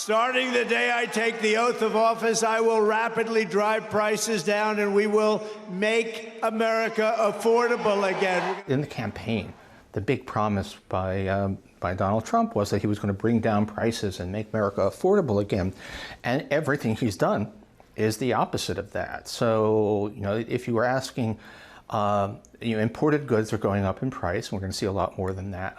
Starting the day I take the oath of office, I will rapidly drive prices down, and we will make America affordable again. In the campaign, the big promise by Donald Trump was that he was going to bring down prices and make America affordable again. And everything he's done is the opposite of that. So, if you were asking, imported goods are going up in price, and we're going to see a lot more than that.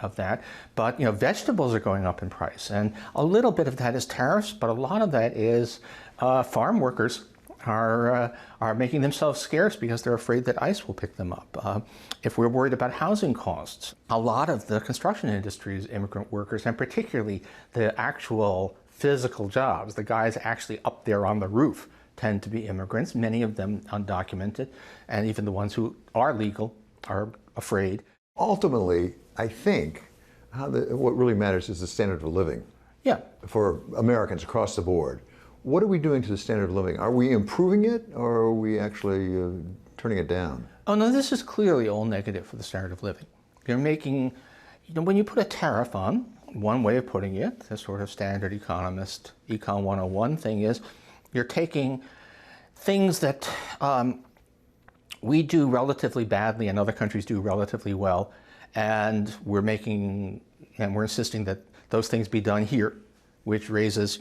But, vegetables are going up in price. And a little bit of that is tariffs, but a lot of that is farm workers are making themselves scarce because they're afraid that ICE will pick them up. If we're worried about housing costs, a lot of the construction industry's immigrant workers, and particularly the actual physical jobs, the guys actually up there on the roof, tend to be immigrants, many of them undocumented, and even the ones who are legal are afraid. Ultimately, I think what really matters is the standard of living. Yeah. For Americans across the board. What are we doing to the standard of living? Are we improving it, or are we actually turning it down? Oh, no, this is clearly all negative for the standard of living. You're making, when you put a tariff on, one way of putting it, the sort of standard economist, Econ 101 thing is, you're taking things that we do relatively badly and other countries do relatively well, and we're insisting that those things be done here, which raises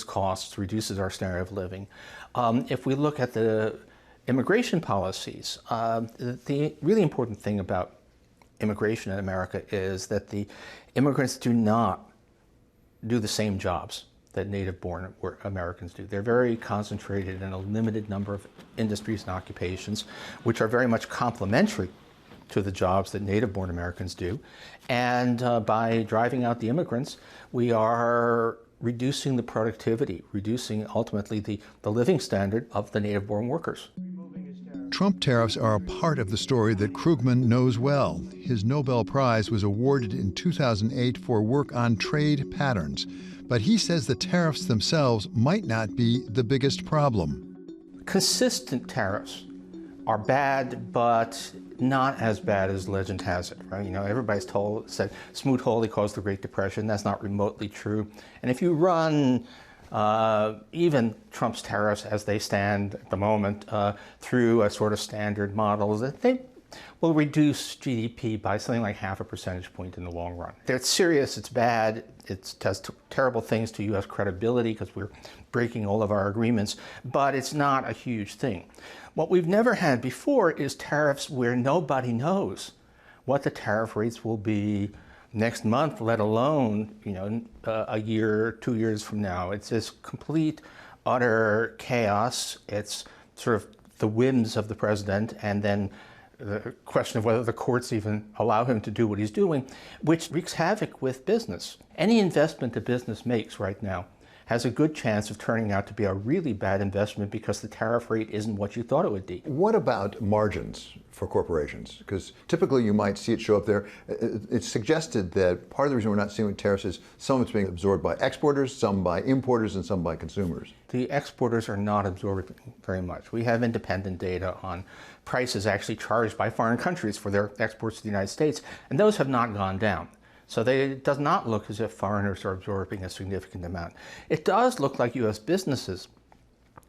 costs, reduces our standard of living. If we look at the immigration policies, the really important thing about immigration in America is that the immigrants do not do the same jobs that native-born Americans do. They're very concentrated in a limited number of industries and occupations, which are very much complementary to the jobs that native-born Americans do. And by driving out the immigrants, we are reducing the productivity, reducing ultimately the living standard of the native-born workers. Trump tariffs are a part of the story that Krugman knows well. His Nobel Prize was awarded in 2008 for work on trade patterns. But he says the tariffs themselves might not be the biggest problem. Consistent tariffs are bad, but not as bad as legend has it, right? Everybody's said Smoot-Hawley caused the Great Depression. That's not remotely true. And if you run even Trump's tariffs as they stand at the moment through a sort of standard model, they will reduce GDP by something like 0.5 percentage point in the long run. It's serious, it's bad, it does terrible things to U.S. credibility because we're breaking all of our agreements, but it's not a huge thing. What we've never had before is tariffs where nobody knows what the tariff rates will be next month, let alone, a year, 2 years from now. It's this complete, utter chaos. It's sort of the whims of the president, and then the question of whether the courts even allow him to do what he's doing, which wreaks havoc with business. Any investment a business makes right now has a good chance of turning out to be a really bad investment because the tariff rate isn't what you thought it would be. What about margins for corporations? Because typically you might see it show up there. It's suggested that part of the reason we're not seeing tariffs is some of it's being absorbed by exporters, some by importers, and some by consumers. The exporters are not absorbing very much. We have independent data on prices actually charged by foreign countries for their exports to the United States, and those have not gone down. So it does not look as if foreigners are absorbing a significant amount. It does look like U.S. businesses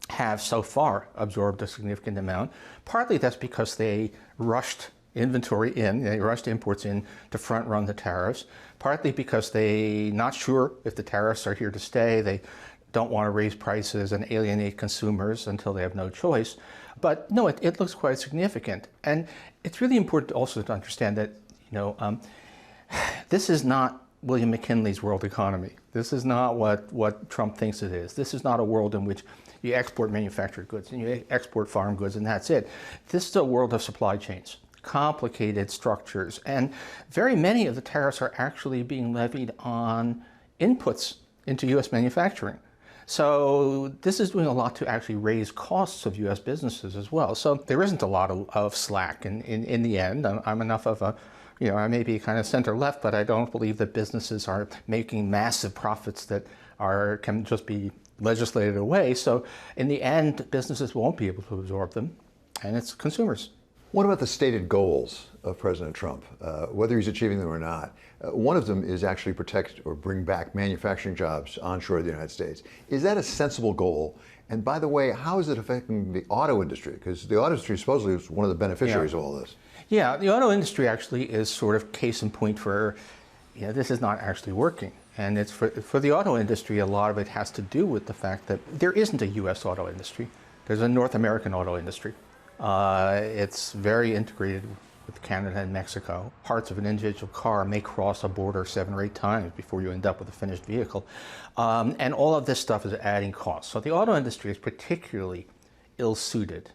have so far absorbed a significant amount. Partly that's because they rushed inventory in, they rushed imports in to front run the tariffs. Partly because they're not sure if the tariffs are here to stay. They don't want to raise prices and alienate consumers until they have no choice. But no, it looks quite significant. And it's really important also to understand that, this is not William McKinley's world economy. This is not what Trump thinks it is. This is not a world in which you export manufactured goods and you export farm goods and that's it. This is a world of supply chains, complicated structures, and very many of the tariffs are actually being levied on inputs into U.S. manufacturing. So this is doing a lot to actually raise costs of U.S. businesses as well. So there isn't a lot of slack in the end. I'm enough of a I may be kind of center-left, but I don't believe that businesses are making massive profits that can just be legislated away. So in the end, businesses won't be able to absorb them, and it's consumers. What about the stated goals of President Trump, whether he's achieving them or not? One of them is actually protect or bring back manufacturing jobs onshore of the United States. Is that a sensible goal? And by the way, how is it affecting the auto industry? Because the auto industry supposedly is one of the beneficiaries of all this. Yeah, the auto industry actually is sort of case in point for, this is not actually working. And it's for the auto industry, a lot of it has to do with the fact that there isn't a U.S. auto industry. There's a North American auto industry. It's very integrated with Canada and Mexico. Parts of an individual car may cross a border 7 or 8 times before you end up with a finished vehicle. And all of this stuff is adding costs. So the auto industry is particularly ill-suited.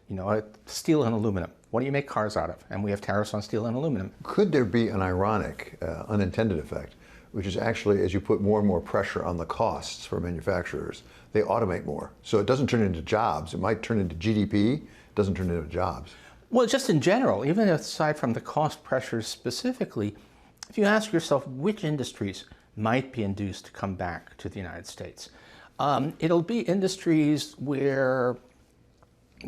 Steel and aluminum. What do you make cars out of? And we have tariffs on steel and aluminum. Could there be an ironic, unintended effect, which is actually as you put more and more pressure on the costs for manufacturers, they automate more. So it doesn't turn into jobs. It might turn into GDP. It doesn't turn into jobs. Well, just in general, even aside from the cost pressures specifically, if you ask yourself which industries might be induced to come back to the United States, it'll be industries where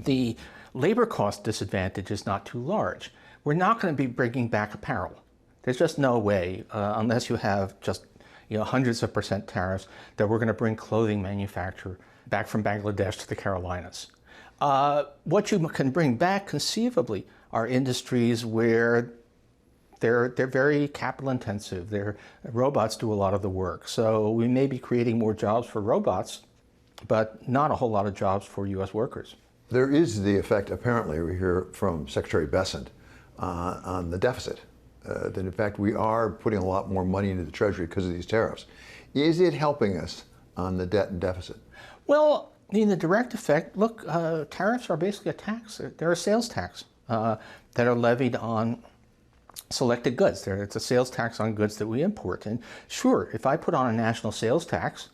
the labor cost disadvantage is not too large. We're not going to be bringing back apparel. There's just no way, unless you have just hundreds of % tariffs, that we're going to bring clothing manufacture back from Bangladesh to the Carolinas. What you can bring back conceivably are industries where they're very capital intensive. Robots do a lot of the work. So we may be creating more jobs for robots, but not a whole lot of jobs for U.S. workers. There is the effect, apparently, we hear from Secretary Bessent, on the deficit. That in fact we are putting a lot more money into the Treasury because of these tariffs. Is it helping us on the debt and deficit? Well, in the direct effect, look, tariffs are basically a tax. They're a sales tax that are levied on selected goods. It's a sales tax on goods that we import. And sure, if I put on a national sales tax,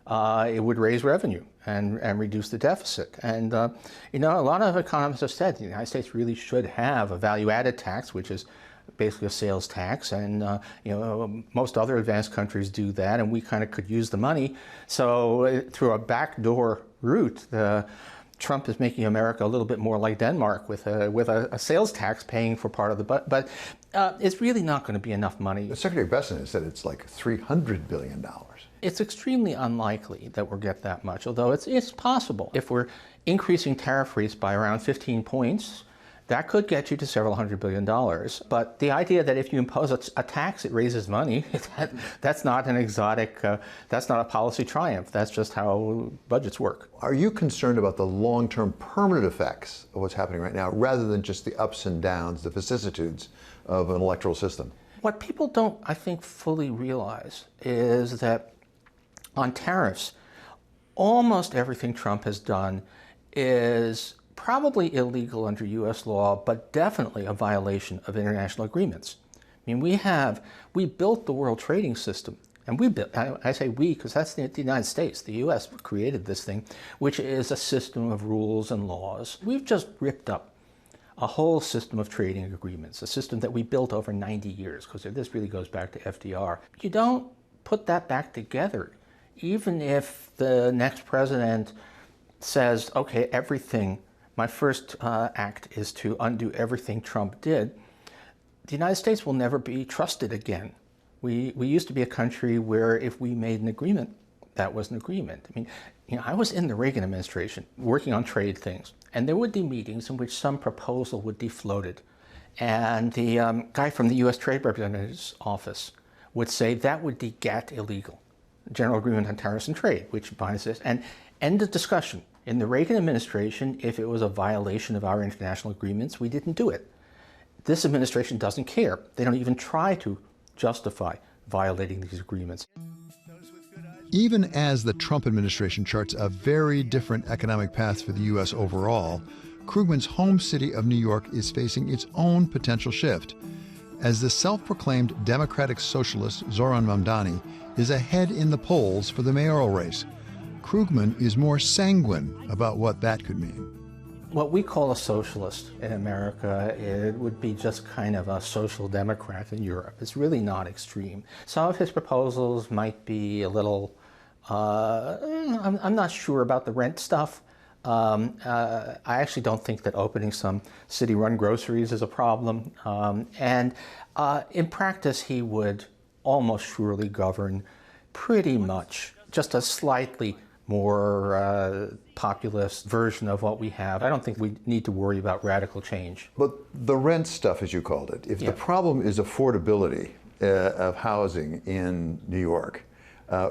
it would raise revenue and reduce the deficit. And, a lot of economists have said the United States really should have a value-added tax, which is basically a sales tax, and most other advanced countries do that, and we kind of could use the money. So through a backdoor route, Trump is making America a little bit more like Denmark with a sales tax paying for part of the but it's really not going to be enough money. Secretary Bessent has said it's like $300 billion. It's extremely unlikely that we'll get that much, although it's possible. If we're increasing tariff rates by around 15 points, that could get you to several $100 billion. But the idea that if you impose a tax, it raises money, that's not an exotic, that's not a policy triumph. That's just how budgets work. Are you concerned about the long-term permanent effects of what's happening right now, rather than just the ups and downs, the vicissitudes of an electoral system? What people don't, I think, fully realize is that on tariffs, almost everything Trump has done is probably illegal under U.S. law, but definitely a violation of international agreements. I mean, we built the world trading system, and I say we because that's the United States. The U.S. created this thing, which is a system of rules and laws. We've just ripped up a whole system of trading agreements, a system that we built over 90 years, because this really goes back to FDR. You don't put that back together, even if the next president says, okay, my first act is to undo everything Trump did, the United States will never be trusted again. We used to be a country where if we made an agreement, that was an agreement. I mean, I was in the Reagan administration working on trade things, and there would be meetings in which some proposal would be floated. And the guy from the U.S. Trade Representative's office would say that would be GATT illegal, General Agreement on Tariffs and Trade, which binds this, and end of discussion. In the Reagan administration, if it was a violation of our international agreements, we didn't do it. This administration doesn't care. They don't even try to justify violating these agreements. Even as the Trump administration charts a very different economic path for the U.S. overall, Krugman's home city of New York is facing its own potential shift, as the self-proclaimed Democratic Socialist Zohran Mamdani is ahead in the polls for the mayoral race. Krugman is more sanguine about what that could mean. What we call a socialist in America, it would be just kind of a social democrat in Europe. It's really not extreme. Some of his proposals might be a little, I'm not sure about the rent stuff, I actually don't think that opening some city-run groceries is a problem. In practice, he would almost surely govern pretty much just a slightly more populist version of what we have. I don't think we need to worry about radical change. But the rent stuff, as you called it, if the problem is affordability of housing in New York,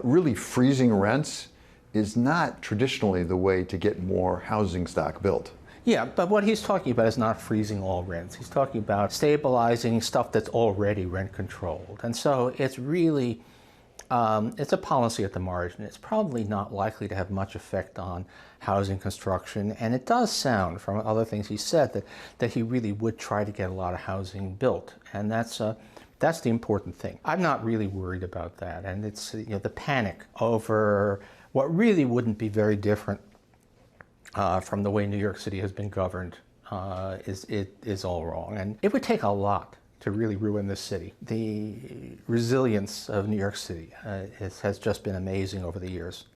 really freezing rents is not traditionally the way to get more housing stock built. Yeah, but what he's talking about is not freezing all rents. He's talking about stabilizing stuff that's already rent controlled. And so it's really, it's a policy at the margin. It's probably not likely to have much effect on housing construction. And it does sound, from other things he said, that he really would try to get a lot of housing built. And that's the important thing. I'm not really worried about that. And it's, the panic over what really wouldn't be very different from the way New York City has been governed is all wrong. And it would take a lot to really ruin this city. The resilience of New York City has just been amazing over the years.